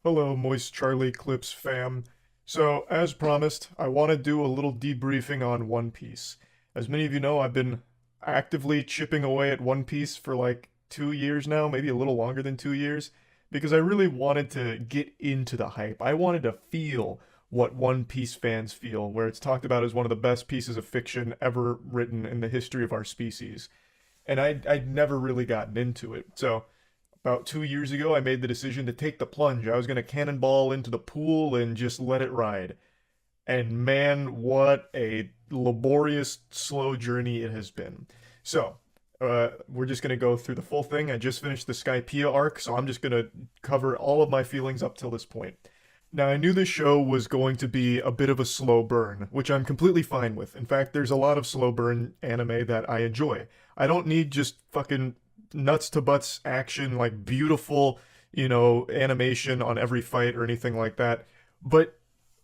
Hello, MoistCritikal Clips fam. So, as promised, I want to do a little debriefing on One Piece. As many of you know, I've been actively chipping away at One Piece for like 2 years now, maybe a little longer than 2 years, because I really wanted to get into the hype. I wanted to feel what One Piece fans feel, where it's talked about as one of the best pieces of fiction ever written in the history of our species. And I'd never really gotten into it. So, about 2 years ago, I made the decision to take the plunge. I was going to cannonball into the pool and just let it ride. And man, what a laborious, slow journey it has been. So, we're just going to go through the full thing. I just finished the Skypiea arc, so I'm just going to cover all of my feelings up till this point. Now, I knew this show was going to be a bit of a slow burn, which I'm completely fine with. In fact, there's a lot of slow burn anime that I enjoy. I don't need just fucking nuts to butts action, like beautiful, animation on every fight or anything like that. But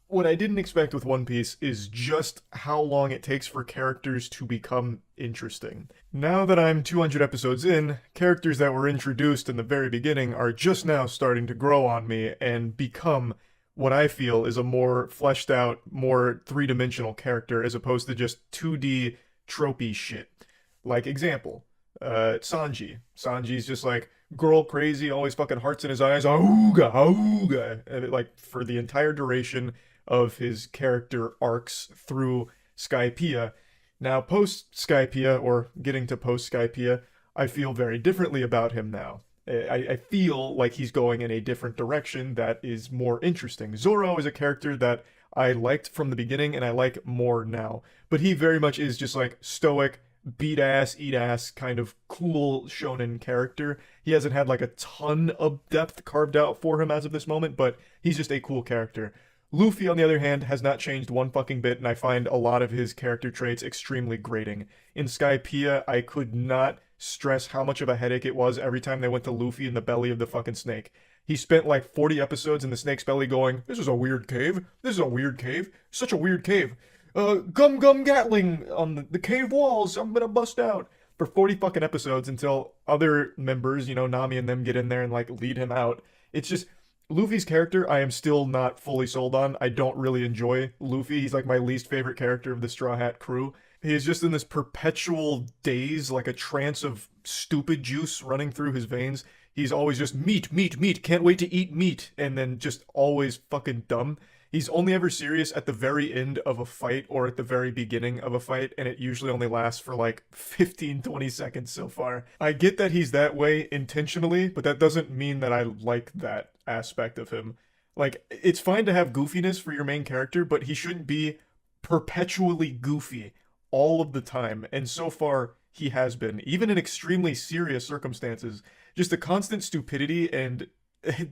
what I didn't expect with One Piece is just how long it takes for characters to become interesting. Now that I'm 200 episodes in, characters that were introduced in the very beginning are just now starting to grow on me and become what I feel is a more fleshed out, more three-dimensional character as opposed to just 2D tropey shit. Like example, Sanji. Sanji's just like girl crazy, always fucking hearts in his eyes, auga, auga, and like for the entire duration of his character arcs through Skypiea. Now, post Skypiea, or getting to post Skypiea, I feel very differently about him now. I feel like he's going in a different direction that is more interesting. Zoro is a character that I liked from the beginning and I like more now, but he very much is just like stoic, beat ass, eat ass kind of cool shonen character. He hasn't had like a ton of depth carved out for him as of this moment, but he's just a cool character. Luffy, on the other hand, has not changed one fucking bit, and I find a lot of his character traits extremely grating. In Skypiea, I could not stress how much of a headache it was every time they went to Luffy in the belly of the fucking snake. He spent like 40 episodes in the snake's belly going, "This is a weird cave. This is a weird cave. Such a weird cave. Gum Gum Gatling on the cave walls. I'm gonna bust out." For 40 fucking episodes until other members, Nami and them get in there and like lead him out. It's just Luffy's character, I am still not fully sold on. I don't really enjoy Luffy. He's like my least favorite character of the Straw Hat crew. He is just in this perpetual daze, like a trance of stupid juice running through his veins. He's always just meat, meat, meat, can't wait to eat meat, and then just always fucking dumb. He's only ever serious at the very end of a fight or at the very beginning of a fight, and it usually only lasts for like 15, 20 seconds so far. I get that he's that way intentionally, but that doesn't mean that I like that aspect of him. Like, it's fine to have goofiness for your main character, but he shouldn't be perpetually goofy all of the time. And so far, he has been, even in extremely serious circumstances. Just the constant stupidity and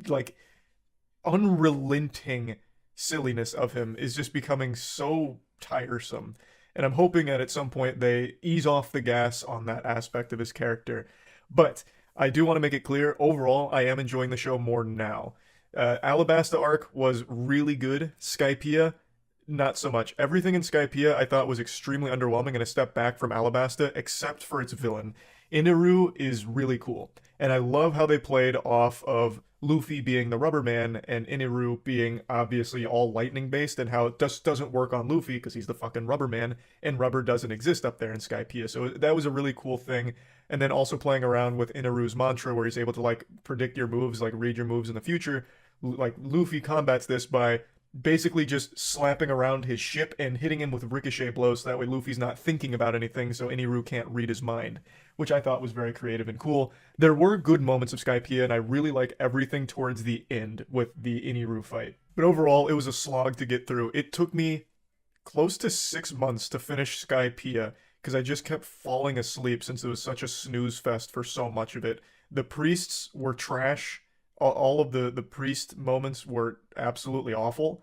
like unrelenting silliness of him is just becoming so tiresome. And I'm hoping that at some point they ease off the gas on that aspect of his character. But I do want to make it clear, overall, I am enjoying the show more now. Alabasta arc was really good. Skypiea, not so much. Everything in Skypiea I thought was extremely underwhelming and a step back from Alabasta, except for its villain. Inaru is really cool, and I love how they played off of Luffy being the rubber man and Inaru being obviously all lightning based, and how it just doesn't work on Luffy because he's the fucking rubber man and rubber doesn't exist up there in Skypiea. So that was a really cool thing. And then also playing around with Inaru's mantra where he's able to like predict your moves, like read your moves in the future. Like Luffy combats this by basically just slapping around his ship and hitting him with ricochet blows so that way Luffy's not thinking about anything so Inaru can't read his mind, which I thought was very creative and cool. There were good moments of Skypiea, and I really like everything towards the end with the Inaru fight. But overall, it was a slog to get through. It took me close to 6 months to finish Skypiea because I just kept falling asleep since it was such a snooze fest for so much of it. The priests were trash. All of the priest moments were absolutely awful.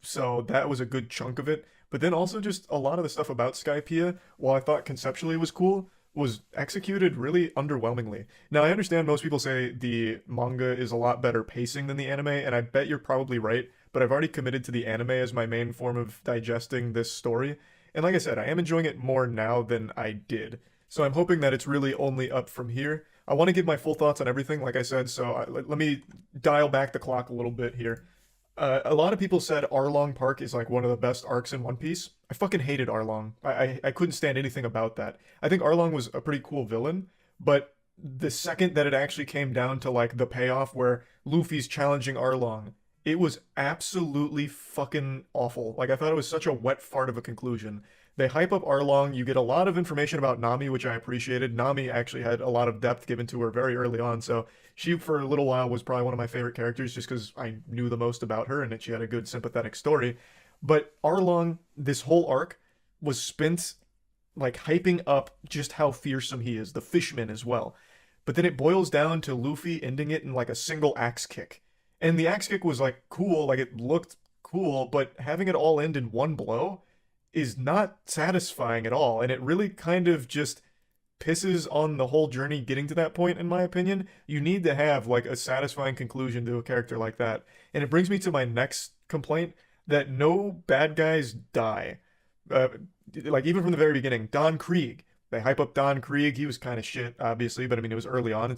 So that was a good chunk of it. But then also just a lot of the stuff about Skypiea, while I thought conceptually was cool, was executed really underwhelmingly. Now, I understand most people say the manga is a lot better pacing than the anime, and I bet you're probably right, but I've already committed to the anime as my main form of digesting this story. And like I said, I am enjoying it more now than I did. So I'm hoping that it's really only up from here. I want to give my full thoughts on everything, like I said, so let me dial back the clock a little bit here. A lot of people said Arlong Park is like one of the best arcs in One Piece. I fucking hated Arlong. I couldn't stand anything about that. I think Arlong was a pretty cool villain, but the second that it actually came down to like the payoff where Luffy's challenging Arlong, it was absolutely fucking awful. Like I thought it was such a wet fart of a conclusion. They hype up Arlong, you get a lot of information about Nami, which I appreciated. Nami actually had a lot of depth given to her very early on, so she for a little while was probably one of my favorite characters just because I knew the most about her and that she had a good sympathetic story. But Arlong, this whole arc was spent like hyping up just how fearsome he is, the fishman as well. But then it boils down to Luffy ending it in like a single axe kick. And the axe kick was like cool, like it looked cool, but having it all end in one blow is not satisfying at all. And it really kind of just pisses on the whole journey getting to that point, in my opinion. You need to have like a satisfying conclusion to a character like that. And it brings me to my next complaint that no bad guys die. Uh, like even from the very beginning, Don Krieg. They hype up Don Krieg. He was kind of shit, obviously, but I mean, it was early on.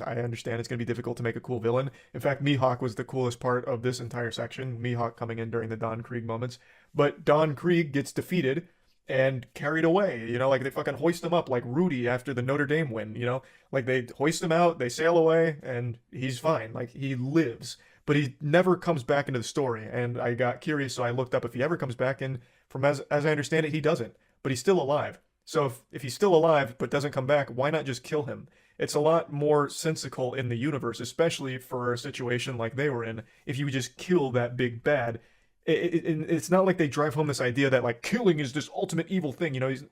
I understand it's going to be difficult to make a cool villain. In fact, Mihawk was the coolest part of this entire section. Mihawk coming in during the Don Krieg moments. But Don Krieg gets defeated and carried away. You know, like they fucking hoist him up like Rudy after the Notre Dame win. You know, like they hoist him out, they sail away, and he's fine. Like he lives, but he never comes back into the story. And I got curious, so I looked up if he ever comes back. And from as I understand it, he doesn't. But he's still alive. So if he's still alive but doesn't come back, why not just kill him? It's a lot more sensical in the universe, especially for a situation like they were in. If you would just kill that big bad, it's not like they drive home this idea that like killing is this ultimate evil thing. You know, he's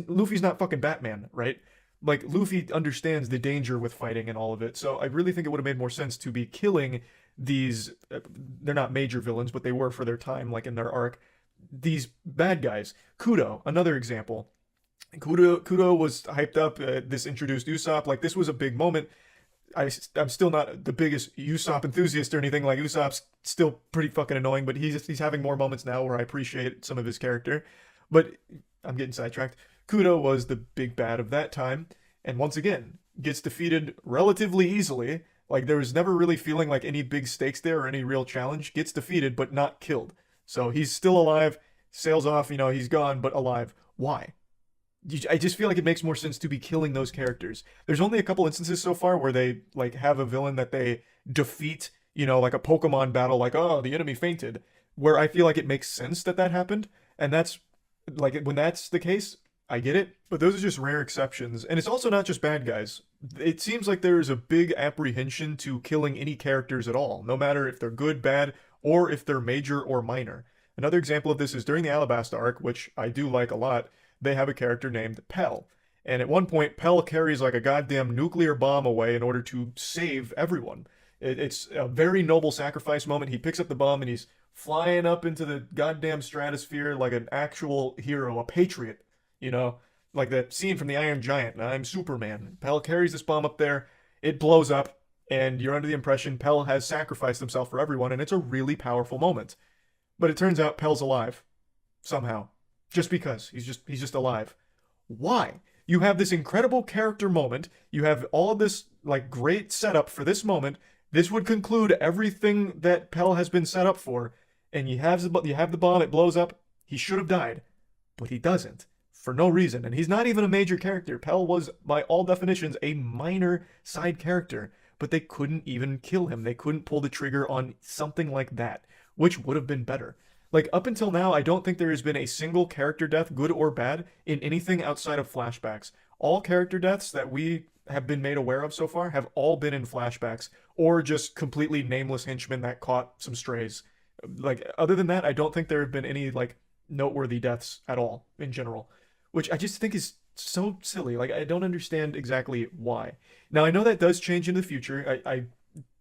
Luffy's not fucking Batman, right? Like Luffy understands the danger with fighting and all of it. So I really think it would have made more sense to be killing these. They're not major villains, but they were for their time, like in their arc. These bad guys. Kudo, another example. Kudo was hyped up. This introduced Usopp. Like this was a big moment. I'm still not the biggest Usopp enthusiast or anything. Like Usopp's still pretty fucking annoying, but he's having more moments now where I appreciate some of his character. But I'm getting sidetracked. Kudo was the big bad of that time, and once again gets defeated relatively easily. Like there was never really feeling like any big stakes there or any real challenge. Gets defeated but not killed. So he's still alive. Sails off. You know he's gone but alive. Why? I just feel like it makes more sense to be killing those characters. There's only a couple instances so far where they like have a villain that they defeat, you know, like a Pokemon battle, like, oh, the enemy fainted, where I feel like it makes sense that that happened. And that's like when that's the case, I get it. But those are just rare exceptions. And it's also not just bad guys. It seems like there is a big apprehension to killing any characters at all, no matter if they're good, bad, or if they're major or minor. Another example of this is during the Alabasta arc, which I do like a lot. They have a character named Pell. And at one point, Pell carries like a goddamn nuclear bomb away in order to save everyone. It's a very noble sacrifice moment. He picks up the bomb and he's flying up into the goddamn stratosphere like an actual hero, a patriot, you know, like that scene from the Iron Giant. I'm Superman. Pell carries this bomb up there, it blows up, and you're under the impression Pell has sacrificed himself for everyone, and it's a really powerful moment. But it turns out Pell's alive. Somehow. Just because he's just alive. Why? You have this incredible character moment. You have all of this like great setup for this moment. This would conclude everything that Pell has been set up for. And you have the bomb. It blows up. He should have died, but he doesn't for no reason. And he's not even a major character. Pell was, by all definitions, a minor side character. But they couldn't even kill him. They couldn't pull the trigger on something like that, which would have been better. Like, up until now, I don't think there has been a single character death, good or bad, in anything outside of flashbacks. All character deaths that we have been made aware of so far have all been in flashbacks, or just completely nameless henchmen that caught some strays. Like, other than that, I don't think there have been any, like, noteworthy deaths at all, in general. Which I just think is so silly. Like, I don't understand exactly why. Now, I know that does change in the future.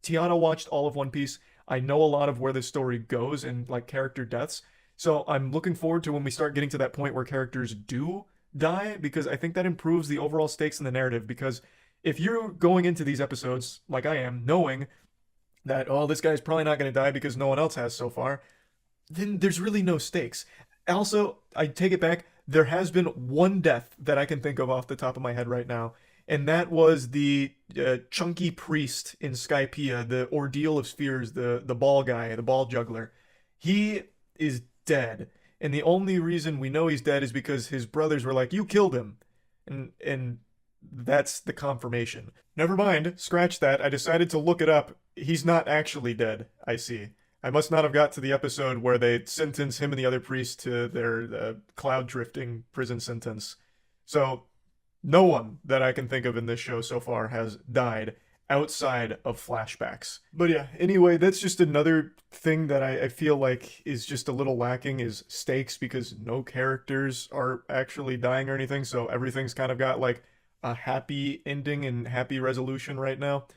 Tiana watched all of One Piece. I know a lot of where this story goes and like character deaths. So I'm looking forward to when we start getting to that point where characters do die, because I think that improves the overall stakes in the narrative. Because if you're going into these episodes, like I am, knowing that, oh, this guy's probably not going to die because no one else has so far, then there's really no stakes. Also, I take it back, there has been one death that I can think of off the top of my head right now, and that was the chunky priest in Skypiea, the Ordeal of Spheres, the ball guy, the ball juggler. He is dead, and the only reason we know he's dead is because his brothers were like, "You killed him," and that's the confirmation. Never mind, scratch that. I decided to look it up. He's not actually dead. I see. I must not have got to the episode where they sentence him and the other priest to their cloud drifting prison sentence. So no one that I can think of in this show so far has died outside of flashbacks. But yeah, anyway, that's just another thing that I feel like is just a little lacking is stakes because no characters are actually dying or anything, so everything's kind of got like a happy ending and happy resolution right now.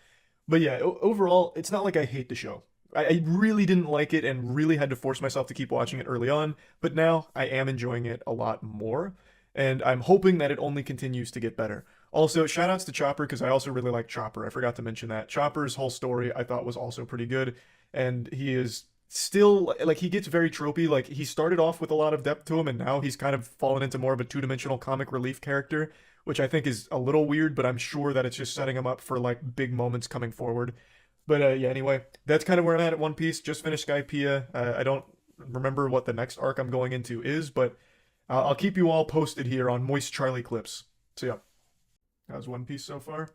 But yeah, overall, it's not like I hate the show. I really didn't like it and really had to force myself to keep watching it early on, but now I am enjoying it a lot more, and I'm hoping that it only continues to get better. Also, shoutouts to Chopper because I also really like Chopper. I forgot to mention that. Chopper's whole story I thought was also pretty good, and he is still like he gets very tropey. Like he started off with a lot of depth to him, and now he's kind of fallen into more of a two-dimensional comic relief character, which I think is a little weird, but I'm sure that it's just setting him up for like big moments coming forward. But yeah, anyway, that's kind of where I'm at One Piece. Just finished Skypiea. I don't remember what the next arc I'm going into is, but I'll keep you all posted here on MoistCharlie clips. So yeah, how's One Piece so far?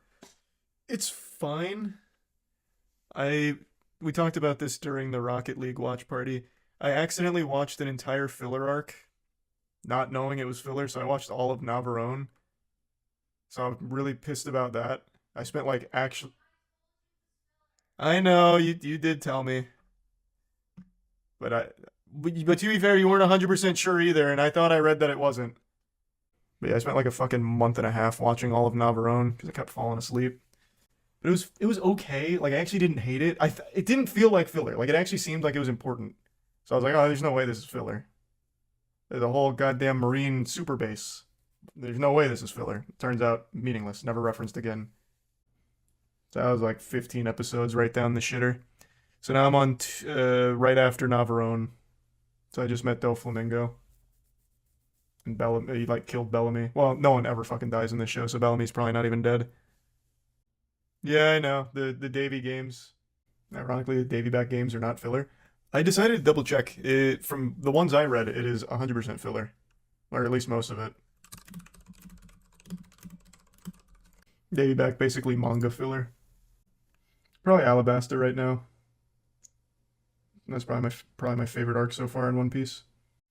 It's fine. I we talked about this during the Rocket League watch party. I accidentally watched an entire filler arc, not knowing it was filler, so I watched all of Navarone. So I'm really pissed about that. I spent like actually I know you did tell me, but but to be fair, you weren't 100% sure either, and I thought I read that it wasn't. But yeah, I spent like a fucking month and a half watching all of Navarone because I kept falling asleep. But it was okay. Like I actually didn't hate it. It didn't feel like filler. Like it actually seemed like it was important. So I was like, oh, there's no way this is filler. There's a whole goddamn marine super base. There's no way this is filler. It turns out meaningless. Never referenced again. So that was like 15 episodes right down the shitter. So now I'm on right after Navarone. So I just met Doflamingo. And Bellamy, he like killed Bellamy. Well, no one ever fucking dies in this show, so Bellamy's probably not even dead. Yeah, I know. The Davy games. Ironically, the Davy back games are not filler. I decided to double check. From the ones I read, it is 100% filler. Or at least most of it. Davy back basically manga filler. Probably Alabasta right now. That's probably my favorite arc so far in One Piece.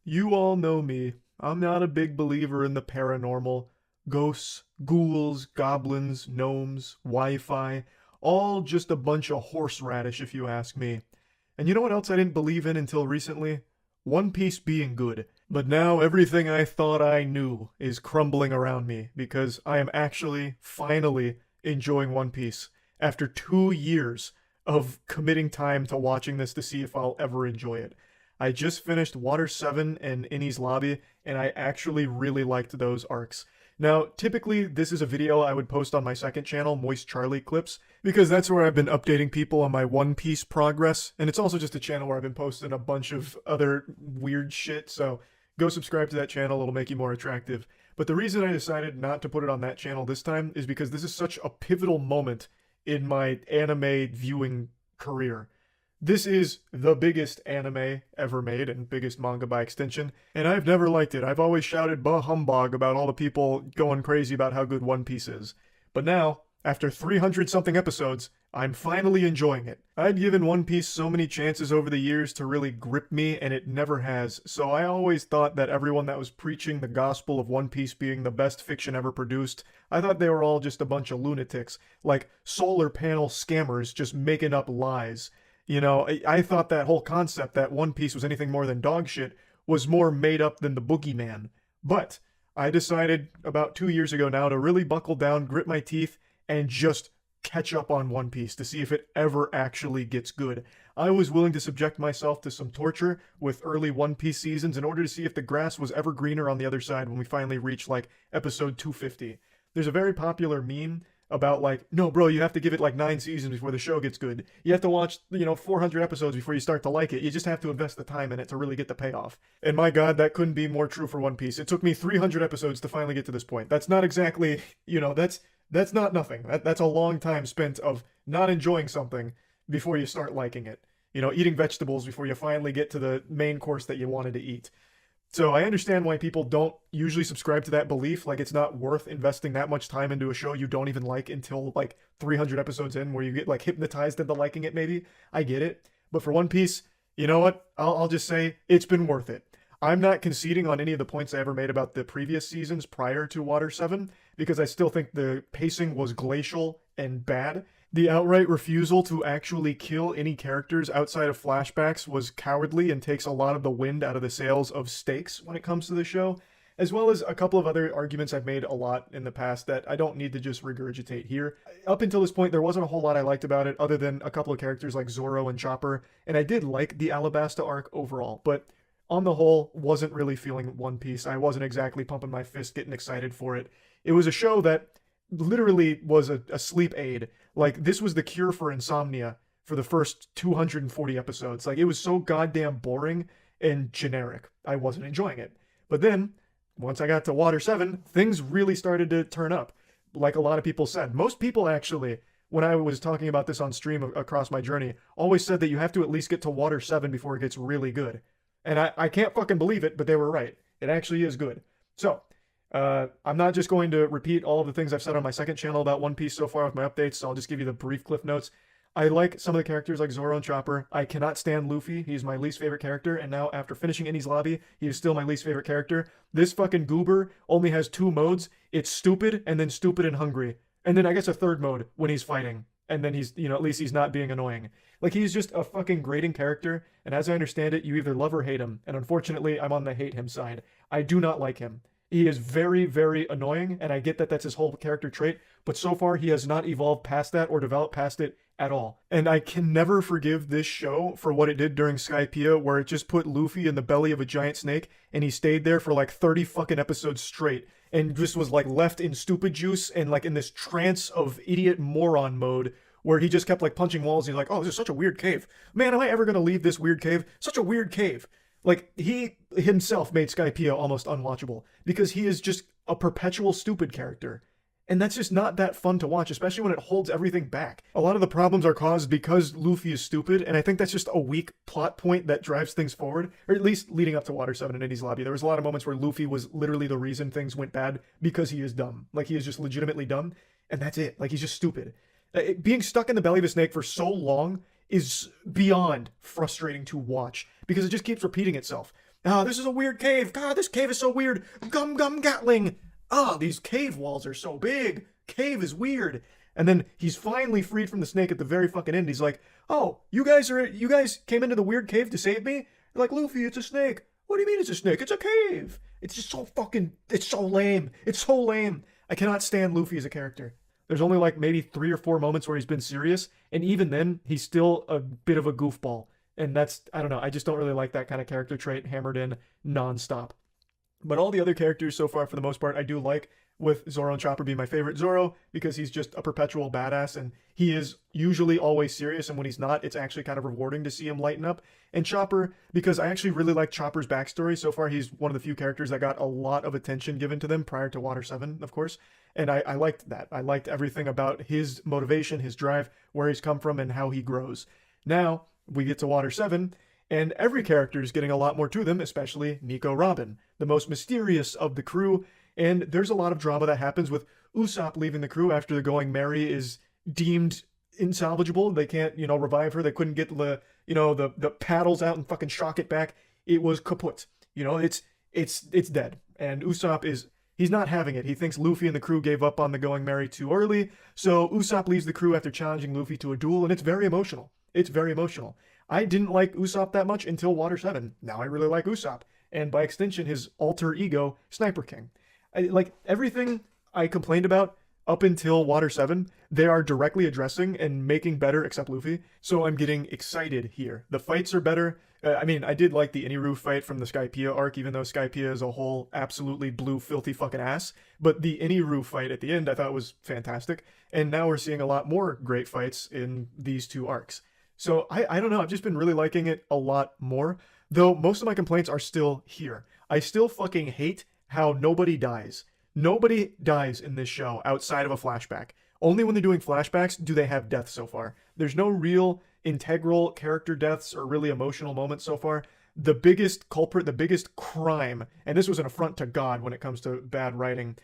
You all know me. I'm not a big believer in the paranormal. Ghosts, ghouls, goblins, gnomes, Wi-Fi, all just a bunch of horseradish if you ask me. And you know what else I didn't believe in until recently? One Piece being good. But now everything I thought I knew is crumbling around me because I am actually, finally, enjoying One Piece after 2 years of committing time to watching this to see if I'll ever enjoy it. I just finished Water 7 and Innie's Lobby, and I actually really liked those arcs. Now, typically, this is a video I would post on my second channel, MoistCharlie Clips, because that's where I've been updating people on my One Piece progress, and it's also just a channel where I've been posting a bunch of other weird shit, so go subscribe to that channel, it'll make you more attractive. But the reason I decided not to put it on that channel this time is because this is such a pivotal moment in my anime viewing career. This is the biggest anime ever made and biggest manga by extension, and I've never liked it. I've always shouted bah humbug about all the people going crazy about how good One Piece is. But now, after 300 something episodes, I'm finally enjoying it. I'd given One Piece so many chances over the years to really grip me, and it never has, so I always thought that everyone that was preaching the gospel of One Piece being the best fiction ever produced, I thought they were all just a bunch of lunatics, like solar panel scammers just making up lies. You know, I thought that whole concept that One Piece was anything more than dog shit was more made up than the boogeyman. But I decided about 2 years ago now to really buckle down, grit my teeth, and just catch up on One Piece to see if it ever actually gets good. I was willing to subject myself to some torture with early One Piece seasons in order to see if the grass was ever greener on the other side when we finally reached like episode 250. There's a very popular meme about like, no, bro, you have to give it like 9 seasons before the show gets good. You have to watch, 400 episodes before you start to like it. You just have to invest the time in it to really get the payoff. And my God, that couldn't be more true for One Piece. It took me 300 episodes to finally get to this point. That's not exactly, That's not nothing. That's a long time spent of not enjoying something before you start liking it. You know, eating vegetables before you finally get to the main course that you wanted to eat. So I understand why people don't usually subscribe to that belief. Like, it's not worth investing that much time into a show you don't even like until like 300 episodes in, where you get like hypnotized into liking it. Maybe I get it, but for One Piece, you know what? I'll just say it's been worth it. I'm not conceding on any of the points I ever made about the previous seasons prior to Water 7, because I still think the pacing was glacial and bad. The outright refusal to actually kill any characters outside of flashbacks was cowardly and takes a lot of the wind out of the sails of stakes when it comes to the show, as well as a couple of other arguments I've made a lot in the past that I don't need to just regurgitate here. Up until this point, there wasn't a whole lot I liked about it other than a couple of characters like Zoro and Chopper, and I did like the Alabasta arc overall, but on the whole, wasn't really feeling One Piece. I wasn't exactly pumping my fist getting excited for it. It was a show that literally was a sleep aid. Like, this was the cure for insomnia for the first 240 episodes. Like, it was so goddamn boring and generic. I wasn't enjoying it. But then, once I got to Water 7, things really started to turn up. Like a lot of people said. Most people actually, when I was talking about this on stream across my journey, always said that you have to at least get to Water 7 before it gets really good. And I can't fucking believe it, but they were right. It actually is good. So, I'm not just going to repeat all of the things I've said on my second channel about One Piece so far with my updates, so I'll just give you the brief cliff notes. I like some of the characters like Zoro and Chopper. I cannot stand Luffy. He's my least favorite character, and now after finishing Enies Lobby, he is still my least favorite character. This fucking goober only has two modes. It's stupid, and then stupid and hungry. And then I guess a third mode when he's fighting. And then he's, you know, at least he's not being annoying. Like, he's just a fucking grating character, and as I understand it, you either love or hate him. And unfortunately, I'm on the hate him side. I do not like him. He is very, very annoying, and I get that that's his whole character trait, but so far he has not evolved past that or developed past it at all. And I can never forgive this show for what it did during Skypiea, where it just put Luffy in the belly of a giant snake, and he stayed there for like 30 fucking episodes straight, and just was like left in stupid juice and like in this trance of idiot moron mode, where he just kept like punching walls. He's like, oh, this is such a weird cave. Man, am I ever gonna leave this weird cave? Such a weird cave. Like, he himself made Skypiea almost unwatchable, because he is just a perpetual stupid character. And that's just not that fun to watch, especially when it holds everything back. A lot of the problems are caused because Luffy is stupid, and I think that's just a weak plot point that drives things forward, or at least leading up to Water 7 and Enies Lobby. There was a lot of moments where Luffy was literally the reason things went bad, because he is dumb. Like, he is just legitimately dumb, and that's it. Like, he's just stupid. Being stuck in the belly of a snake for so long is beyond frustrating to watch, because it just keeps repeating itself. Ah, this is a weird cave. God, this cave is so weird. Gum Gum Gatling. Ah, these cave walls are so big. Cave is weird. And then he's finally freed from the snake at the very fucking end. He's like, oh, you guys came into the weird cave to save me? They're like, Luffy, it's a snake. What do you mean it's a snake? It's a cave. It's just so fucking, it's so lame. It's so lame. I cannot stand Luffy as a character. There's only like maybe 3 or 4 moments where he's been serious, and even then, he's still a bit of a goofball. And that's, I don't know, I just don't really like that kind of character trait hammered in nonstop. But all the other characters so far, for the most part, I do like, with Zoro and Chopper being my favorite. Zoro, because he's just a perpetual badass, and he is usually always serious, and when he's not, it's actually kind of rewarding to see him lighten up. And Chopper, because I actually really like Chopper's backstory. So far, he's one of the few characters that got a lot of attention given to them prior to Water 7, of course. And I liked that. I liked everything about his motivation, his drive, where he's come from, and how he grows. Now, we get to Water 7, and every character is getting a lot more to them, especially Nico Robin, the most mysterious of the crew. And there's a lot of drama that happens with Usopp leaving the crew after the Going Merry is deemed insalvageable. They can't, revive her. They couldn't get the paddles out and fucking shock it back. It was kaput. It's dead. And Usopp he's not having it. He thinks Luffy and the crew gave up on the Going Merry too early. So Usopp leaves the crew after challenging Luffy to a duel, and it's very emotional. It's very emotional. I didn't like Usopp that much until Water 7. Now I really like Usopp. And by extension, his alter ego, Sniper King. Like, everything I complained about up until Water 7, they are directly addressing and making better, except Luffy. So I'm getting excited here. The fights are better. I did like the Iniru fight from the Skypiea arc, even though Skypiea as a whole absolutely blew filthy fucking ass. But the Iniru fight at the end I thought was fantastic. And now we're seeing a lot more great fights in these 2 arcs. So I don't know, I've just been really liking it a lot more. Though most of my complaints are still here. I still fucking hate how nobody dies. Nobody dies in this show outside of a flashback. Only when they're doing flashbacks do they have deaths so far. There's no real integral character deaths or really emotional moments so far. The biggest culprit, the biggest crime, and this was an affront to God when it comes to bad writing,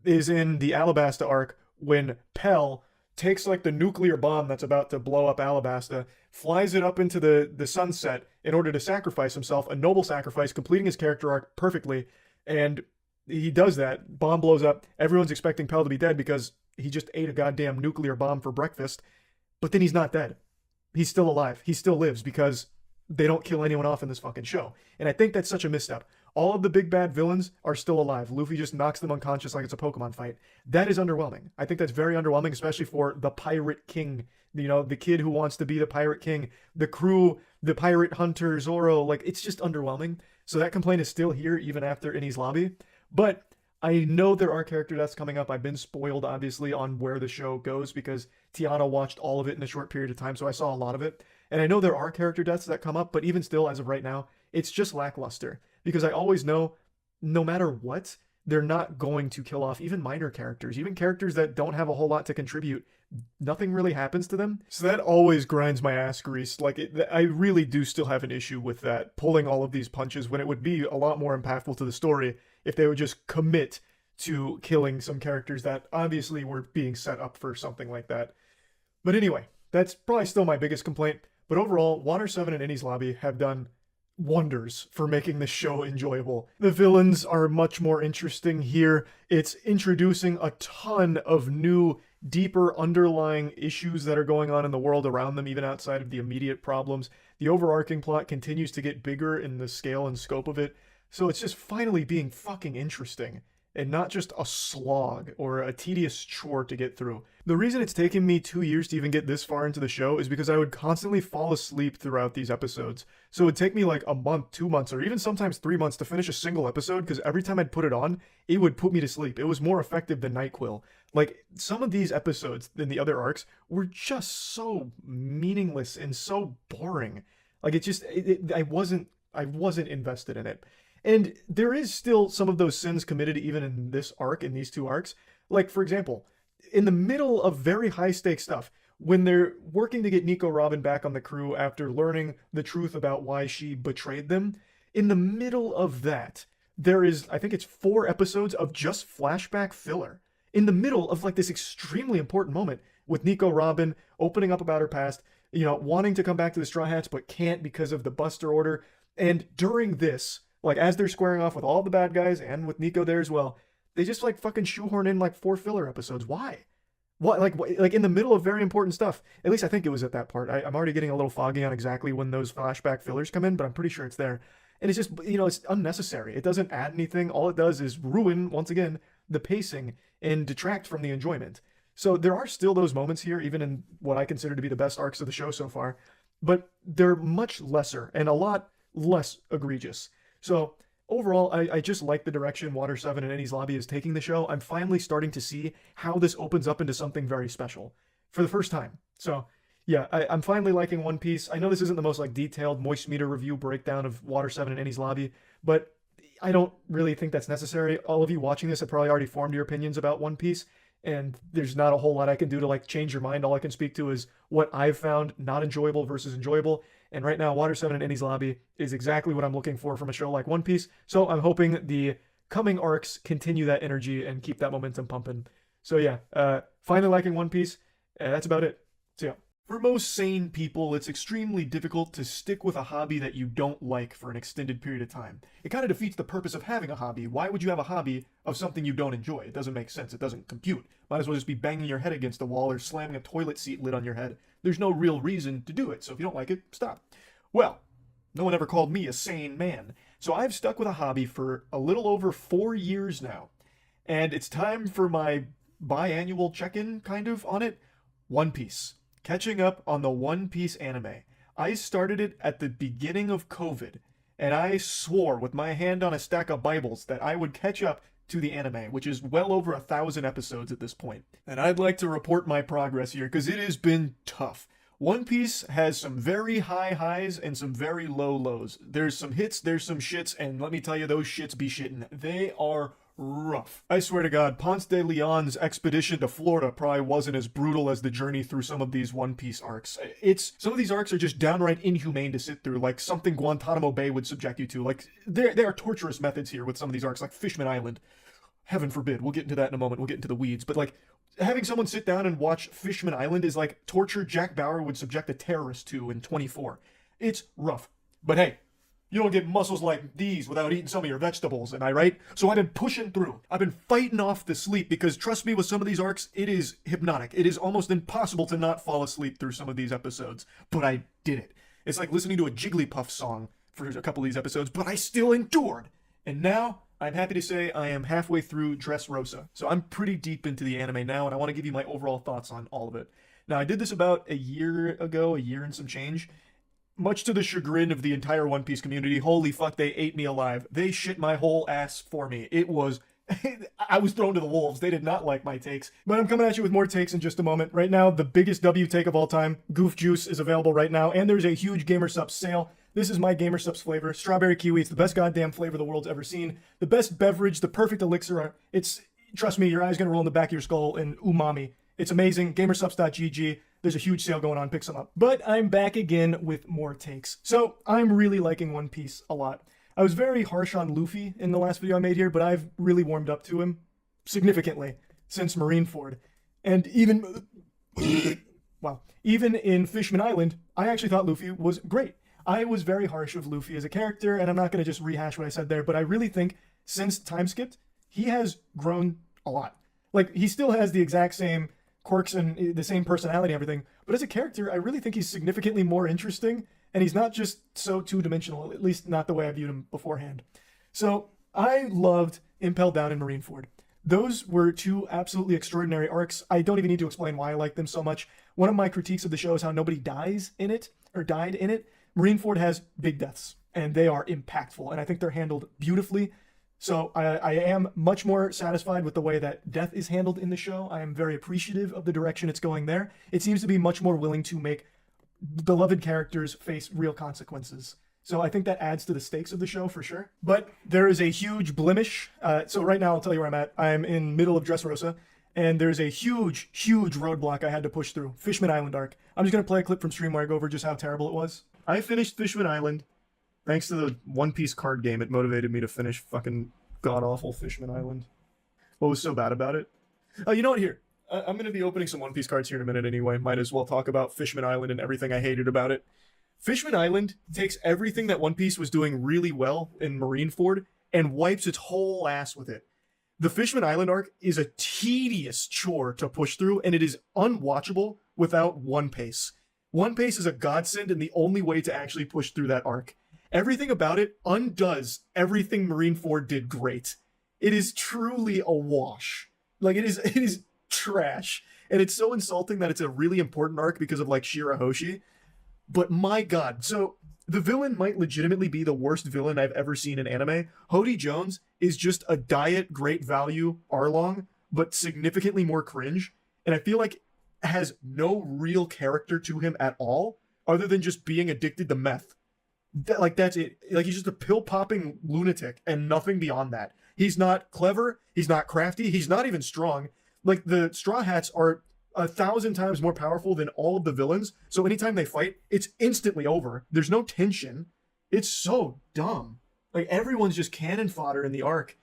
is in the Alabasta arc when Pell takes like the nuclear bomb that's about to blow up Alabasta, flies it up into the sunset in order to sacrifice himself, a noble sacrifice, completing his character arc perfectly. And he does that. Bomb blows up. Everyone's expecting Pell to be dead because he just ate a goddamn nuclear bomb for breakfast. But then he's not dead. He's still alive. He still lives because they don't kill anyone off in this fucking show. And I think that's such a misstep. All of the big bad villains are still alive. Luffy just knocks them unconscious like it's a Pokemon fight. That is underwhelming. I think that's very underwhelming, especially for the Pirate King. You know, the kid who wants to be the Pirate King, the crew, the Pirate Hunter, Zoro. Like, it's just underwhelming. So that complaint is still here even after Enies Lobby. But I know there are character deaths coming up. I've been spoiled, obviously, on where the show goes because Tiana watched all of it in a short period of time, so I saw a lot of it. And I know there are character deaths that come up, but even still, as of right now, it's just lackluster. Because I always know, no matter what, they're not going to kill off even minor characters, even characters that don't have a whole lot to contribute. Nothing really happens to them. So that always grinds my ass grease. Like, I really do still have an issue with that, pulling all of these punches when it would be a lot more impactful to the story if they would just commit to killing some characters that obviously were being set up for something like that. But anyway, that's probably still my biggest complaint. But overall, Water 7 and Enies Lobby have done wonders for making this show enjoyable. The villains are much more interesting here. It's introducing a ton of new, deeper underlying issues that are going on in the world around them, even outside of the immediate problems. The overarching plot continues to get bigger in the scale and scope of it. So it's just finally being fucking interesting and not just a slog or a tedious chore to get through. The reason it's taken me 2 years to even get this far into the show is because I would constantly fall asleep throughout these episodes. So it would take me like a month, 2 months, or even sometimes 3 months to finish a single episode because every time I'd put it on, it would put me to sleep. It was more effective than NyQuil. Like, some of these episodes in the other arcs were just so meaningless and so boring. Like, I wasn't invested in it. And there is still some of those sins committed even in this arc, in these two arcs. Like, for example, in the middle of very high-stakes stuff, when they're working to get Nico Robin back on the crew after learning the truth about why she betrayed them, in the middle of that, there is, I think it's 4 episodes of just flashback filler. In the middle of, like, this extremely important moment with Nico Robin opening up about her past, you know, wanting to come back to the Straw Hats but can't because of the Buster Order. And during this, like, as they're squaring off with all the bad guys and with Nico there as well, they just, like, fucking shoehorn in, like, 4 filler episodes. Why? What, like in the middle of very important stuff? At least I think it was at that part. I'm already getting a little foggy on exactly when those flashback fillers come in, but I'm pretty sure it's there. And it's just, you know, it's unnecessary. It doesn't add anything. All it does is ruin, once again, the pacing and detract from the enjoyment. So there are still those moments here, even in what I consider to be the best arcs of the show so far, but they're much lesser and a lot less egregious. So overall, I just like the direction Water 7 and Enies Lobby is taking the show. I'm finally starting to see how this opens up into something very special for the first time. So yeah, I'm finally liking One Piece. I know this isn't the most like detailed Moist Meter review breakdown of Water 7 and Enies Lobby, but I don't really think that's necessary. All of you watching this have probably already formed your opinions about One Piece, and there's not a whole lot I can do to like change your mind. All I can speak to is what I've found not enjoyable versus enjoyable. And right now, Water 7 and Enies Lobby is exactly what I'm looking for from a show like One Piece. So I'm hoping the coming arcs continue that energy and keep that momentum pumping. So yeah, finally liking One Piece. That's about it. So yeah. For most sane people, it's extremely difficult to stick with a hobby that you don't like for an extended period of time. It kind of defeats the purpose of having a hobby. Why would you have a hobby of something you don't enjoy? It doesn't make sense. It doesn't compute. Might as well just be banging your head against a wall or slamming a toilet seat lid on your head. There's no real reason to do it, so if you don't like it, stop. Well, no one ever called me a sane man, so I've stuck with a hobby for a little over 4 years now. And it's time for my biannual check-in, kind of, on it. One Piece. Catching up on the One Piece anime. I started it at the beginning of COVID, and I swore with my hand on a stack of Bibles that I would catch up to the anime, which is well over 1,000 episodes at this point. And I'd like to report my progress here, because it has been tough. One Piece has some very high highs and some very low lows. There's some hits, there's some shits, and let me tell you, those shits be shitting. They are rough. I swear to God, Ponce de Leon's expedition to Florida probably wasn't as brutal as the journey through some of these One Piece arcs. Some of these arcs are just downright inhumane to sit through, like something Guantanamo Bay would subject you to. Like, there are torturous methods here with some of these arcs, like Fishman Island. Heaven forbid, we'll get into that in a moment, we'll get into the weeds, but like, having someone sit down and watch Fishman Island is like torture Jack Bauer would subject a terrorist to in 24. It's rough. But hey, you don't get muscles like these without eating some of your vegetables, am I right? So I've been pushing through. I've been fighting off the sleep because trust me, with some of these arcs, it is hypnotic. It is almost impossible to not fall asleep through some of these episodes. But I did it. It's like listening to a Jigglypuff song for a couple of these episodes, but I still endured. And now, I'm happy to say I am halfway through Dressrosa. So I'm pretty deep into the anime now, and I want to give you my overall thoughts on all of it. Now, I did this about a year ago, a year and some change. Much to the chagrin of the entire One Piece community, holy fuck, they ate me alive. They shit my whole ass for me. It was... I was thrown to the wolves. They did not like my takes. But I'm coming at you with more takes in just a moment. Right now, the biggest W take of all time, Goof Juice, is available right now, and there's a huge GamerSupps sale. This is my GamerSupps flavor, strawberry kiwi. It's the best goddamn flavor the world's ever seen. The best beverage, the perfect elixir. Trust me, your eye's gonna roll in the back of your skull in umami. It's amazing. GamerSupps.gg. There's a huge sale going on. Pick some up. But I'm back again with more takes. So I'm really liking One Piece a lot. I was very harsh on Luffy in the last video I made here, but I've really warmed up to him significantly since Marineford. And even in Fishman Island, I actually thought Luffy was great. I was very harsh of Luffy as a character, and I'm not going to just rehash what I said there, but I really think since Time Skipped, he has grown a lot. Like, he still has the exact same quirks and the same personality and everything, but as a character, I really think he's significantly more interesting, and he's not just so two-dimensional, at least not the way I viewed him beforehand. So, I loved Impel Down and Marineford. Those were two absolutely extraordinary arcs. I don't even need to explain why I like them so much. One of my critiques of the show is how nobody dies in it, or died in it. Marineford has big deaths, and they are impactful, and I think they're handled beautifully. So I am much more satisfied with the way that death is handled in the show. I am very appreciative of the direction it's going there. It seems to be much more willing to make beloved characters face real consequences. So I think that adds to the stakes of the show for sure. But there is a huge blemish. So right now I'll tell you where I'm at. I'm in middle of Dressrosa, and there's a huge, huge roadblock I had to push through. Fishman Island arc. I'm just going to play a clip from stream where I go over just how terrible it was. I finished Fishman Island. Thanks to the One Piece card game, it motivated me to finish fucking god-awful Fishman Island. What was so bad about it? Oh, you know what? Here. I'm going to be opening some One Piece cards here in a minute anyway. Might as well talk about Fishman Island and everything I hated about it. Fishman Island takes everything that One Piece was doing really well in Marineford and wipes its whole ass with it. The Fishman Island arc is a tedious chore to push through, and it is unwatchable without One Piece. One Piece is a godsend and the only way to actually push through that arc. Everything about it undoes everything Marineford did great. It is truly a wash. Like, it is trash. And it's so insulting that it's a really important arc because of, like, Shirahoshi. But my god, so the villain might legitimately be the worst villain I've ever seen in anime. Hody Jones is just a diet great value Arlong, but significantly more cringe. And I feel like has no real character to him at all, other than just being addicted to meth. That's it. Like, he's just a pill-popping lunatic, and nothing beyond that. He's not clever, he's not crafty, he's not even strong. Like, the Straw Hats are 1,000 times more powerful than all of the villains, so anytime they fight, it's instantly over. There's no tension. It's so dumb. Like, everyone's just cannon fodder in the arc.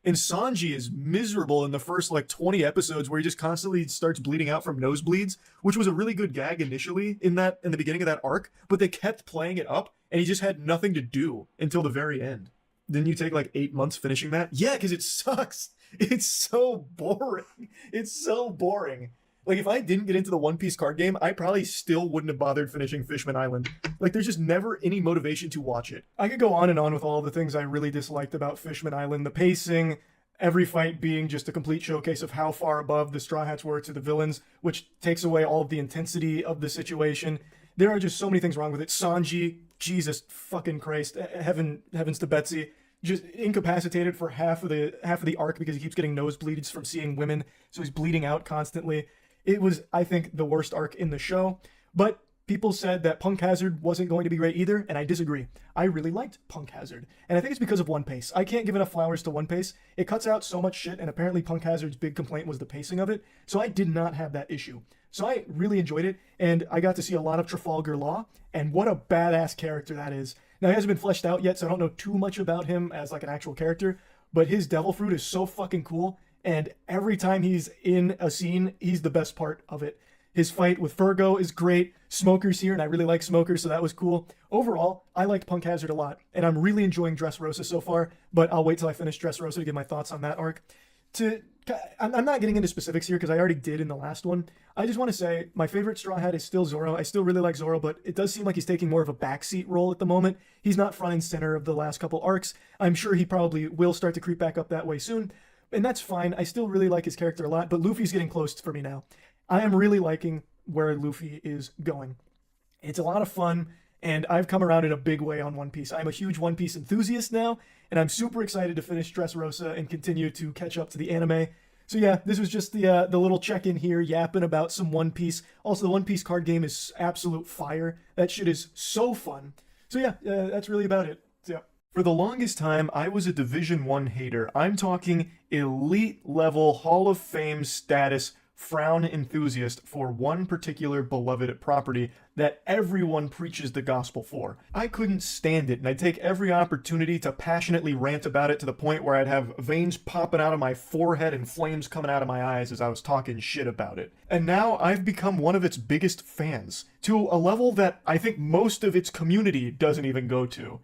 And Sanji is miserable in the first, 20 episodes where he just constantly starts bleeding out from nosebleeds, which was a really good gag initially in the beginning of that arc, but they kept playing it up, and he just had nothing to do until the very end. Didn't you take 8 months finishing that? Yeah, because it sucks. It's so boring. It's so boring. Like, if I didn't get into the One Piece card game, I probably still wouldn't have bothered finishing Fishman Island. Like, there's just never any motivation to watch it. I could go on and on with all the things I really disliked about Fishman Island. The pacing, every fight being just a complete showcase of how far above the Straw Hats were to the villains, which takes away all of the intensity of the situation. There are just so many things wrong with it. Sanji, Jesus fucking Christ, heavens to Betsy, just incapacitated for half of the arc because he keeps getting nosebleeds from seeing women, so he's bleeding out constantly. It was, I think, the worst arc in the show, but People said that Punk Hazard wasn't going to be great either, and I disagree. I really liked Punk Hazard, and I think it's because of One Piece. I can't give enough flowers to One Piece. It cuts out so much shit, and apparently Punk Hazard's big complaint was the pacing of it, so I did not have that issue. So I really enjoyed it, and I got to see a lot of Trafalgar Law, and what a badass character that is. Now, he hasn't been fleshed out yet, so I don't know too much about him as like an actual character, but his devil fruit is so fucking cool, and every time he's in a scene, he's the best part of it. His fight with Fergo is great. Smoker's here, and I really like Smoker, so that was cool. Overall, I liked Punk Hazard a lot, and I'm really enjoying Dressrosa so far, but I'll wait till I finish Dressrosa to give my thoughts on that arc. I'm not getting into specifics here because I already did in the last one. I just want to say my favorite Straw Hat is still Zoro. I still really like Zoro, but it does seem like he's taking more of a backseat role at the moment. He's not front and center of the last couple arcs. I'm sure he probably will start to creep back up that way soon, and that's fine. I still really like his character a lot, but Luffy's getting close for me now. I am really liking where Luffy is going. It's a lot of fun, and I've come around in a big way on One Piece. I'm a huge One Piece enthusiast now, and I'm super excited to finish Dressrosa and continue to catch up to the anime. So yeah, this was just the little check-in here, yapping about some One Piece. Also, the One Piece card game is absolute fire. That shit is so fun. So yeah, that's really about it. So, yeah. For the longest time, I was a Division 1 hater. I'm talking elite level Hall of Fame status frown enthusiast for one particular beloved property that everyone preaches the gospel for. I couldn't stand it, and I'd take every opportunity to passionately rant about it to the point where I'd have veins popping out of my forehead and flames coming out of my eyes as I was talking shit about it. And now I've become one of its biggest fans, to a level that I think most of its community doesn't even go to.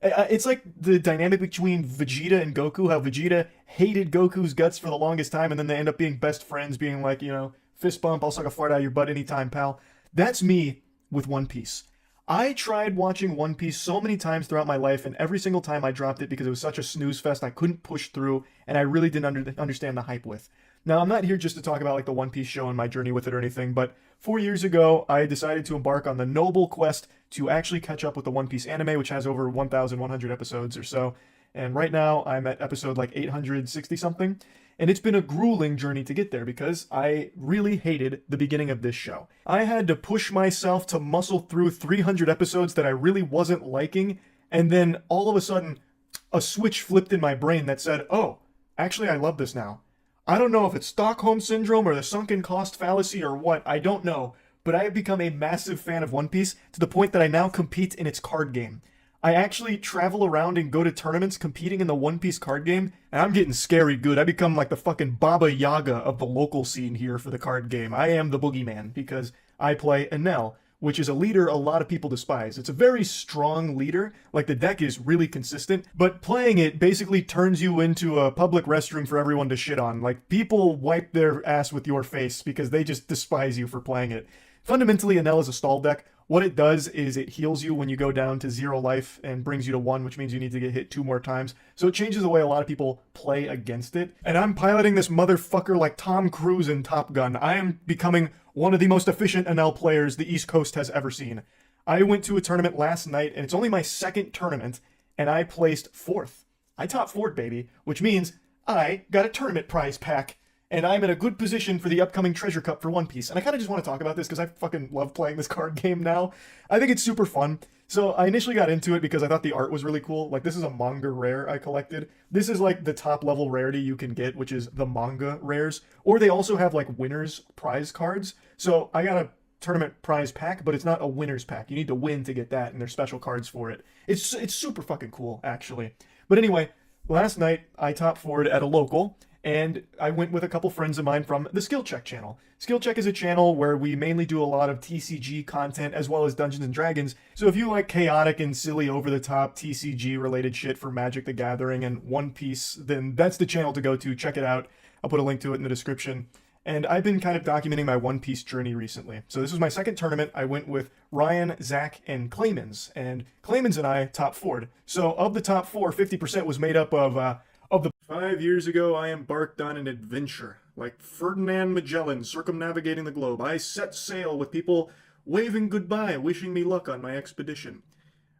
It's like the dynamic between Vegeta and Goku, how Vegeta hated Goku's guts for the longest time, and then they end up being best friends, being like, you know, fist bump, I'll suck a fart out of your butt anytime, pal. That's me with One Piece. I tried watching One Piece so many times throughout my life, and every single time I dropped it because it was such a snooze fest I couldn't push through, and I really didn't understand the hype with. Now, I'm not here just to talk about like the One Piece show and my journey with it or anything, but 4 years ago, I decided to embark on the noble quest to actually catch up with the One Piece anime, which has over 1,100 episodes or so. And right now, I'm at episode like 860 something. And it's been a grueling journey to get there because I really hated the beginning of this show. I had to push myself to muscle through 300 episodes that I really wasn't liking, and then all of a sudden, a switch flipped in my brain that said, oh, actually I love this now. I don't know if it's Stockholm Syndrome or the sunken cost fallacy or what, I don't know, but I have become a massive fan of One Piece to the point that I now compete in its card game. I actually travel around and go to tournaments competing in the One Piece card game, and I'm getting scary good. I become like the fucking Baba Yaga of the local scene here for the card game. I am the boogeyman because I play Enel, which is a leader a lot of people despise. It's a very strong leader, like the deck is really consistent, but playing it basically turns you into a public restroom for everyone to shit on. Like, people wipe their ass with your face because they just despise you for playing it. Fundamentally, Enel is a stall deck. What it does is it heals you when you go down to 0 life and brings you to 1, which means you need to get hit 2 more times. So it changes the way a lot of people play against it. And I'm piloting this motherfucker like Tom Cruise in Top Gun. I am becoming one of the most efficient NL players the East Coast has ever seen. I went to a tournament last night, and it's only my second tournament, and I placed 4th. I top 4'd, baby, which means I got a tournament prize pack. And I'm in a good position for the upcoming Treasure Cup for One Piece. And I kind of just want to talk about this because I fucking love playing this card game now. I think it's super fun. So I initially got into it because I thought the art was really cool. Like, this is a manga rare I collected. This is like the top level rarity you can get, which is the manga rares. Or they also have like winners prize cards. So I got a tournament prize pack, but it's not a winner's pack. You need to win to get that, and there's special cards for it. It's super fucking cool, actually. But anyway, last night I top 4'd at a local, and I went with a couple friends of mine from the Skill Check channel. Skill Check is a channel where we mainly do a lot of TCG content as well as Dungeons and Dragons. So if you like chaotic and silly over-the-top TCG related shit for Magic the Gathering and One Piece, then that's the channel to go to. Check it out. I'll put a link to it in the description. And I've been kind of documenting my One Piece journey recently. So this was my second tournament. I went with Ryan, Zach, and Clayman's. And Clayman's and I top 4'd. So of the top 4, 50% was made up of the 5 years ago, I embarked on an adventure. Like Ferdinand Magellan circumnavigating the globe, I set sail with people waving goodbye, wishing me luck on my expedition.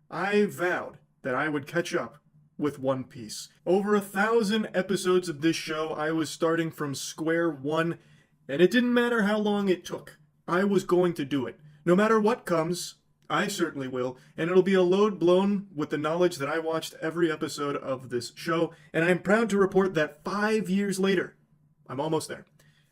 I vowed that I would catch up with One Piece. Over 1,000 episodes of this show, I was starting from square one, and it didn't matter how long it took. I was going to do it. No matter what comes, I certainly will, and it'll be a load blown with the knowledge that I watched every episode of this show, and I'm proud to report that 5 years later, I'm almost there.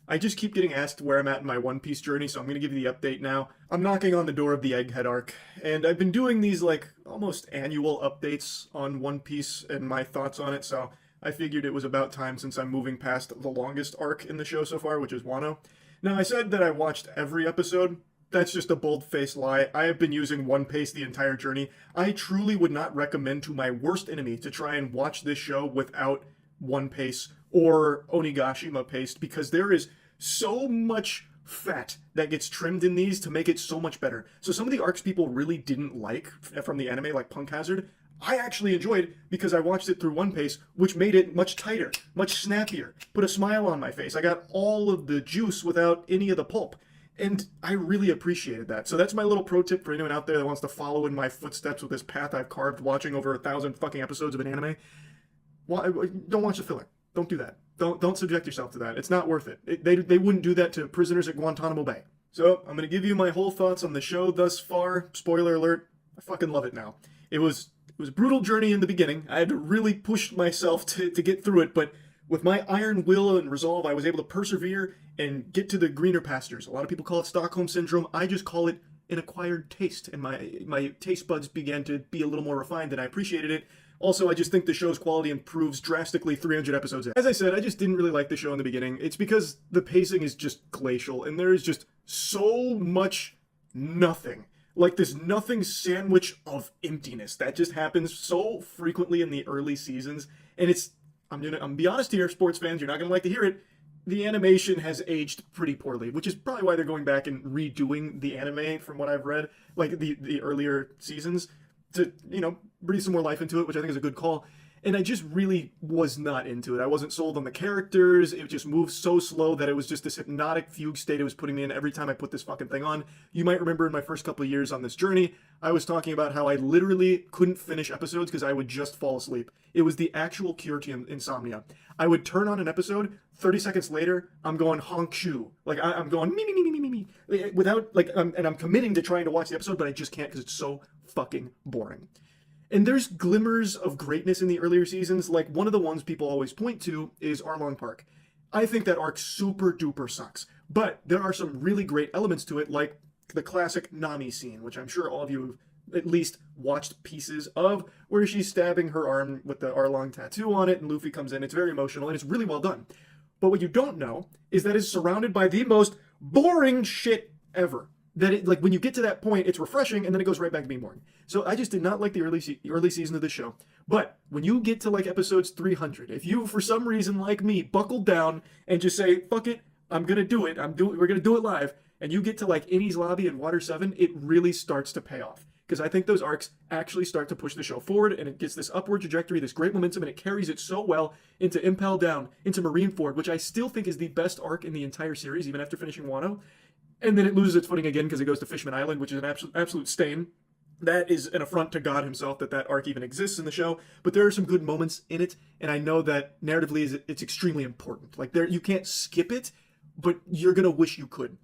I just keep getting asked where I'm at in my One Piece journey, so I'm going to give you the update now. I'm knocking on the door of the Egghead arc, and I've been doing these, like, almost annual updates on One Piece and my thoughts on it, so I figured it was about time since I'm moving past the longest arc in the show so far, which is Wano. Now, I said that I watched every episode. That's just a bold-faced lie. I have been using One Piece the entire journey. I truly would not recommend to my worst enemy to try and watch this show without One Piece or Onigashima paste, because there is so much fat that gets trimmed in these to make it so much better. So some of the arcs people really didn't like from the anime, like Punk Hazard, I actually enjoyed because I watched it through One Piece, which made it much tighter, much snappier, put a smile on my face. I got all of the juice without any of the pulp. And I really appreciated that. So that's my little pro tip for anyone out there that wants to follow in my footsteps with this path I've carved watching over 1,000 fucking episodes of an anime. Don't watch the filler. Don't do that. Don't subject yourself to that. It's not worth it. They wouldn't do that to prisoners at Guantanamo Bay. So I'm going to give you my whole thoughts on the show thus far. Spoiler alert, I fucking love it now. It was a brutal journey in the beginning. I had to really push myself to get through it, but with my iron will and resolve, I was able to persevere and get to the greener pastures. A lot of people call it Stockholm Syndrome. I just call it an acquired taste, and my taste buds began to be a little more refined, and I appreciated it. Also, I just think the show's quality improves drastically 300 episodes in. As I said, I just didn't really like the show in the beginning. It's because the pacing is just glacial, and there is just so much nothing. Like this nothing sandwich of emptiness that just happens so frequently in the early seasons, and I'm gonna be honest here, sports fans, you're not gonna like to hear it. The animation has aged pretty poorly, which is probably why they're going back and redoing the anime from what I've read, like the earlier seasons, to, breathe some more life into it, which I think is a good call. And I just really was not into it. I wasn't sold on the characters. It just moved so slow that it was just this hypnotic fugue state it was putting me in every time I put this fucking thing on. You might remember in my first couple of years on this journey, I was talking about how I literally couldn't finish episodes because I would just fall asleep. It was the actual cure to insomnia. I would turn on an episode, 30 seconds later, I'm going honk shoo. Like, I'm going me, me, me, me, me, me, me. Without, like, and I'm committing to trying to watch the episode, but I just can't because it's so fucking boring. And there's glimmers of greatness in the earlier seasons. Like, one of the ones people always point to is Arlong Park. I think that arc super duper sucks. But there are some really great elements to it, like the classic Nami scene, which I'm sure all of you have at least watched pieces of, where she's stabbing her arm with the Arlong tattoo on it, and Luffy comes in. It's very emotional, and it's really well done. But what you don't know is that it's surrounded by the most boring shit ever. That it, like, when you get to that point, it's refreshing, and then it goes right back to being boring. So I just did not like the early season of the show. But when you get to, like, episodes 300, if you, for some reason, like me, buckled down and just say, fuck it, I'm gonna do it, we're gonna do it live, and you get to, like, Innie's Lobby and Water 7, it really starts to pay off. Because I think those arcs actually start to push the show forward, and it gets this upward trajectory, this great momentum, and it carries it so well into Impel Down, into Marineford, which I still think is the best arc in the entire series, even after finishing Wano. And then it loses its footing again because it goes to Fishman Island, which is an absolute stain. That is an affront to God himself that arc even exists in the show. But there are some good moments in it, and I know that narratively it's extremely important. Like, you can't skip it, but you're gonna wish you could.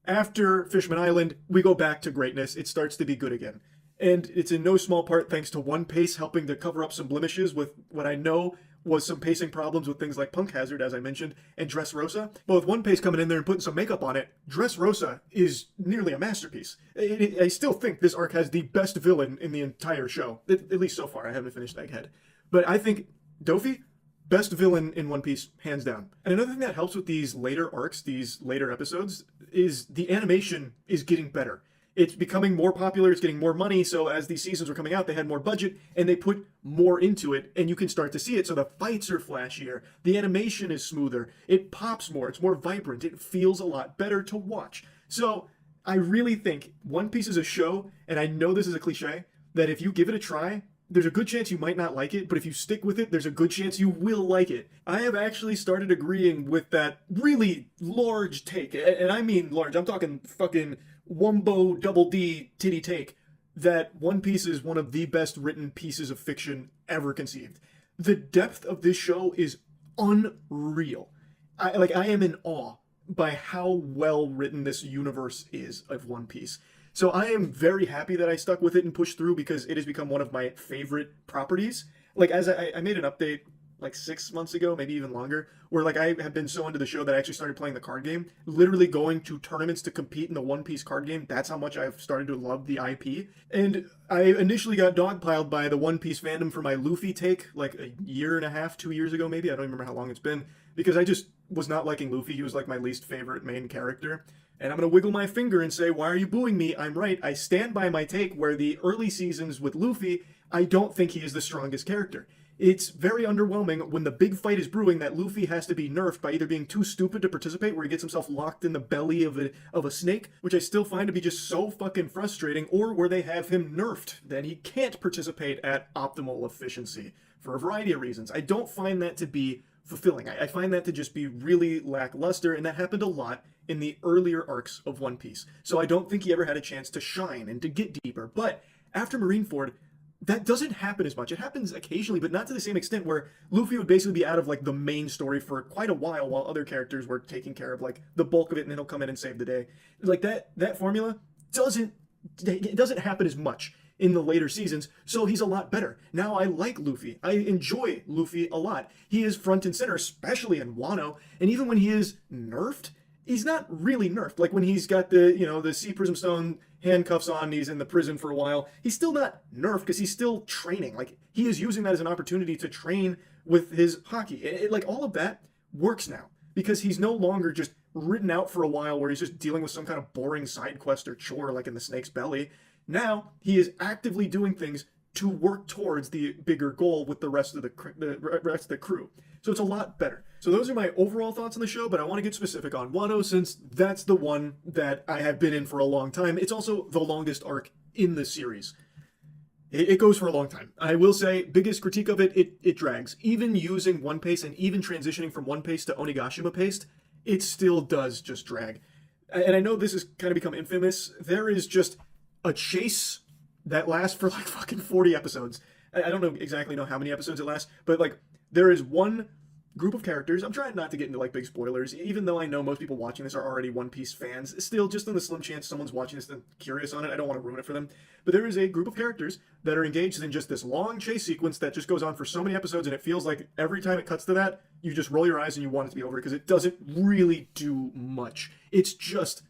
After Fishman Island, we go back to greatness. It starts to be good again. And it's in no small part thanks to One Piece helping to cover up some blemishes with what I know was some pacing problems with things like Punk Hazard, as I mentioned, and Dressrosa. But with One Piece coming in there and putting some makeup on it, Dressrosa is nearly a masterpiece. I still think this arc has the best villain in the entire show, at least so far. I haven't finished Egghead. But I think Dofi, best villain in One Piece, hands down. And another thing that helps with these later arcs, these later episodes, is the animation is getting better. It's becoming more popular, it's getting more money, so as these seasons were coming out, they had more budget, and they put more into it, and you can start to see it. So the fights are flashier, the animation is smoother, it pops more, it's more vibrant, it feels a lot better to watch. So I really think One Piece is a show, and I know this is a cliche, that if you give it a try, there's a good chance you might not like it, but if you stick with it, there's a good chance you will like it. I have actually started agreeing with that really large take, and I mean large, I'm talking fucking Wumbo double D titty take, that One Piece is one of the best written pieces of fiction ever conceived. The depth of this show is unreal. I am in awe by how well written this universe is of One Piece. So I am very happy that I stuck with it and pushed through because it has become one of my favorite properties. Like as I made an update like 6 months ago, maybe even longer, where like I have been so into the show that I actually started playing the card game, literally going to tournaments to compete in the One Piece card game. That's how much I've started to love the IP. And I initially got dogpiled by the One Piece fandom for my Luffy take like a year and a half, 2 years ago maybe. I don't even remember how long it's been because I just was not liking Luffy. He was like my least favorite main character. And I'm going to wiggle my finger and say, why are you booing me? I'm right. I stand by my take where the early seasons with Luffy, I don't think he is the strongest character. It's very underwhelming when the big fight is brewing that Luffy has to be nerfed by either being too stupid to participate, where he gets himself locked in the belly of a snake, which I still find to be just so fucking frustrating, or where they have him nerfed, then he can't participate at optimal efficiency for a variety of reasons. I don't find that to be fulfilling. I find that to just be really lackluster, and that happened a lot in the earlier arcs of One Piece. So I don't think he ever had a chance to shine and to get deeper. But after Marineford, that doesn't happen as much. It happens occasionally, but not to the same extent, where Luffy would basically be out of like the main story for quite a while other characters were taking care of like the bulk of it, and then he'll come in and save the day. Like that formula doesn't happen as much in the later seasons, so he's a lot better. Now I like Luffy. I enjoy Luffy a lot. He is front and center, especially in Wano, and even when he is nerfed, he's not really nerfed. Like when he's got the Sea Prism Stone handcuffs on, he's in the prison for a while, he's still not nerfed because he's still training. Like he is using that as an opportunity to train with his hockey. Like all of that works now because he's no longer just written out for a while where he's just dealing with some kind of boring side quest or chore like in the snake's belly. Now he is actively doing things to work towards the bigger goal with the rest of the crew. So it's a lot better. So those are my overall thoughts on the show, but I want to get specific on Wano since that's the one that I have been in for a long time. It's also the longest arc in the series. It goes for a long time. I will say, biggest critique of it drags. Even using One Pace and even transitioning from One Pace to Onigashima Pace, it still does just drag. And I know this has kind of become infamous. There is just a chase that lasts for like fucking 40 episodes. I don't exactly know how many episodes it lasts, but like there is one group of characters. I'm trying not to get into like big spoilers, even though I know most people watching this are already One Piece fans. Still, just on the slim chance someone's watching this and curious on it, I don't want to ruin it for them. But there is a group of characters that are engaged in just this long chase sequence that just goes on for so many episodes, and it feels like every time it cuts to that, you just roll your eyes and you want it to be over because it doesn't really do much. It's just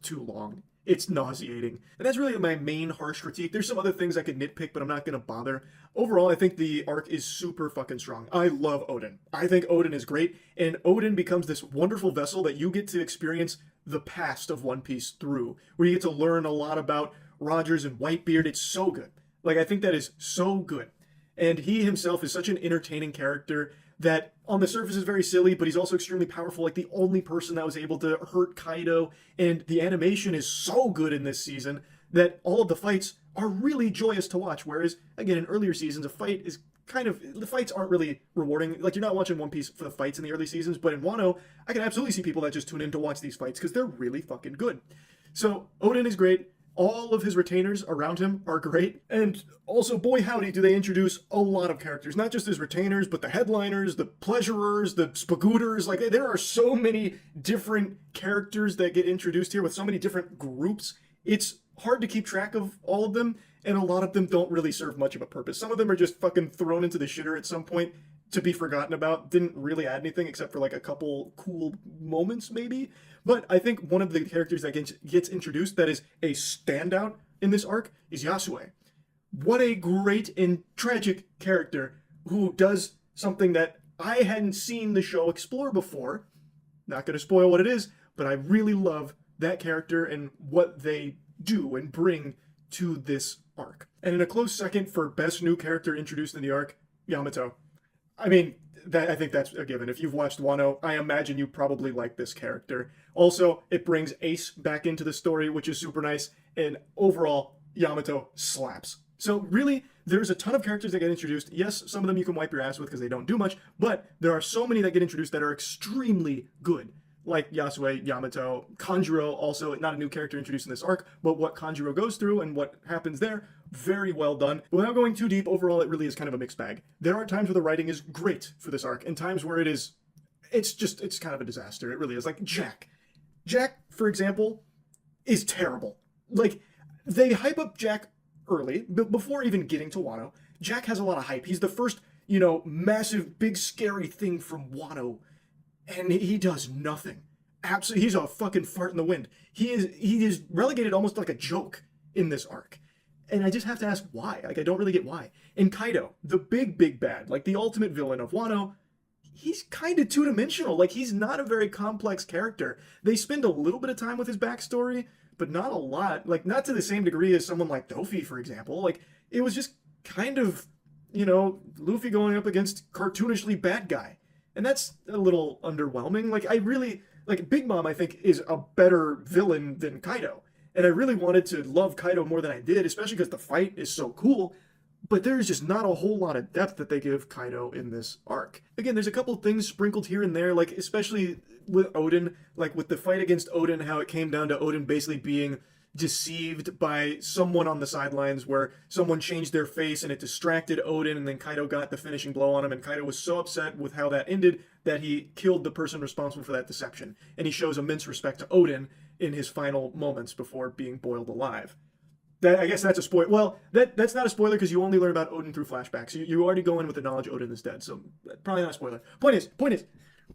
too long. It's nauseating. And that's really my main harsh critique. There's some other things I could nitpick, but I'm not going to bother. Overall, I think the arc is super fucking strong. I love Odin. I think Odin is great, and Odin becomes this wonderful vessel that you get to experience the past of One Piece through, where you get to learn a lot about Rogers and Whitebeard. It's so good. Like, I think that is so good. And he himself is such an entertaining character that on the surface is very silly, but he's also extremely powerful, like the only person that was able to hurt Kaido, and the animation is so good in this season that all of the fights are really joyous to watch, whereas, again, in earlier seasons, the fights aren't really rewarding. Like, you're not watching One Piece for the fights in the early seasons, but in Wano, I can absolutely see people that just tune in to watch these fights, because they're really fucking good. So, Odin is great. All of his retainers around him are great. And also, boy howdy, do they introduce a lot of characters. Not just his retainers, but the headliners, the pleasurers, the spagooters. Like, there are so many different characters that get introduced here with so many different groups. It's hard to keep track of all of them, and a lot of them don't really serve much of a purpose. Some of them are just fucking thrown into the shitter at some point to be forgotten about. Didn't really add anything except for like a couple cool moments, maybe. But I think one of the characters that gets introduced that is a standout in this arc is Yasue. What a great and tragic character who does something that I hadn't seen the show explore before. Not going to spoil what it is, but I really love that character and what they do and bring to this arc. And in a close second for best new character introduced in the arc, Yamato. I mean, I think that's a given. If you've watched Wano, I imagine you probably like this character. Also, it brings Ace back into the story, which is super nice, and overall, Yamato slaps. So really, there's a ton of characters that get introduced. Yes, some of them you can wipe your ass with because they don't do much, but there are so many that get introduced that are extremely good. Like Yasue, Yamato, Kanjuro, also not a new character introduced in this arc, but what Kanjuro goes through and what happens there, very well done. But without going too deep, overall it really is kind of a mixed bag. There are times where the writing is great for this arc, and times where it's kind of a disaster. It really is. Like Jack. Jack, for example, is terrible. like they hype up Jack early, before even getting to Wano. Jack has a lot of hype. He's the first, massive, big, scary thing from Wano, and he does nothing. Absolutely, he's a fucking fart in the wind. He is relegated almost like a joke in this arc, and I just have to ask why. Like, I don't really get why. And Kaido, the big bad, like the ultimate villain of Wano, he's kind of two-dimensional. Like, he's not a very complex character. They spend a little bit of time with his backstory, but not a lot. Like, not to the same degree as someone like Dofi, for example. Like, it was just kind of, Luffy going up against cartoonishly bad guy. And that's a little underwhelming. Like, Big Mom, I think, is a better villain than Kaido. And I really wanted to love Kaido more than I did, especially because the fight is so cool. But there's just not a whole lot of depth that they give Kaido in this arc. Again, there's a couple things sprinkled here and there, like especially with Odin, like with the fight against Odin, how it came down to Odin basically being deceived by someone on the sidelines where someone changed their face and it distracted Odin, and then Kaido got the finishing blow on him, and Kaido was so upset with how that ended that he killed the person responsible for that deception. And he shows immense respect to Odin in his final moments before being boiled alive. I guess that's a spoiler. Well, that's not a spoiler because you only learn about Odin through flashbacks. You already go in with the knowledge Odin is dead, so probably not a spoiler. Point is,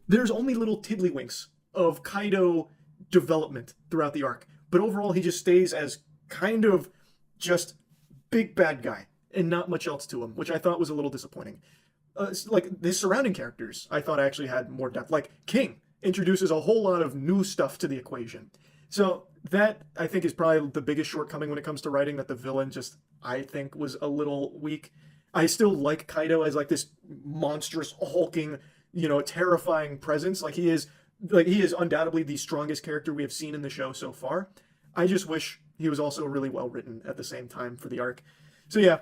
there's only little tiddlywinks of Kaido development throughout the arc, but overall he just stays as kind of just big bad guy and not much else to him, which I thought was a little disappointing. Like the surrounding characters, I thought actually had more depth. Like King introduces a whole lot of new stuff to the equation. So that, I think, is probably the biggest shortcoming when it comes to writing, that the villain just, I think, was a little weak. I still like Kaido as like this monstrous, hulking, terrifying presence. Like he is undoubtedly the strongest character we have seen in the show so far. I just wish he was also really well written at the same time for the arc. So yeah,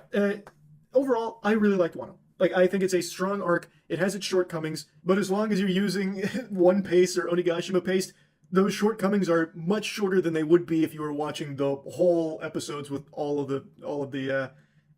overall, I really liked Wano. Like, I think it's a strong arc. It has its shortcomings, but as long as you're using One Piece or Onigashima paste, those shortcomings are much shorter than they would be if you were watching the whole episodes with all of the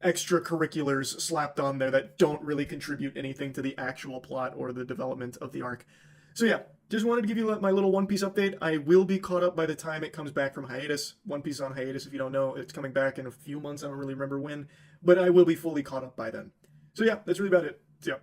extracurriculars slapped on there that don't really contribute anything to the actual plot or the development of the arc. So yeah, just wanted to give you my little One Piece update. I will be caught up by the time it comes back from hiatus. One Piece is on hiatus, if you don't know. It's coming back in a few months. I don't really remember when, but I will be fully caught up by then. So yeah, that's really about it. So yeah.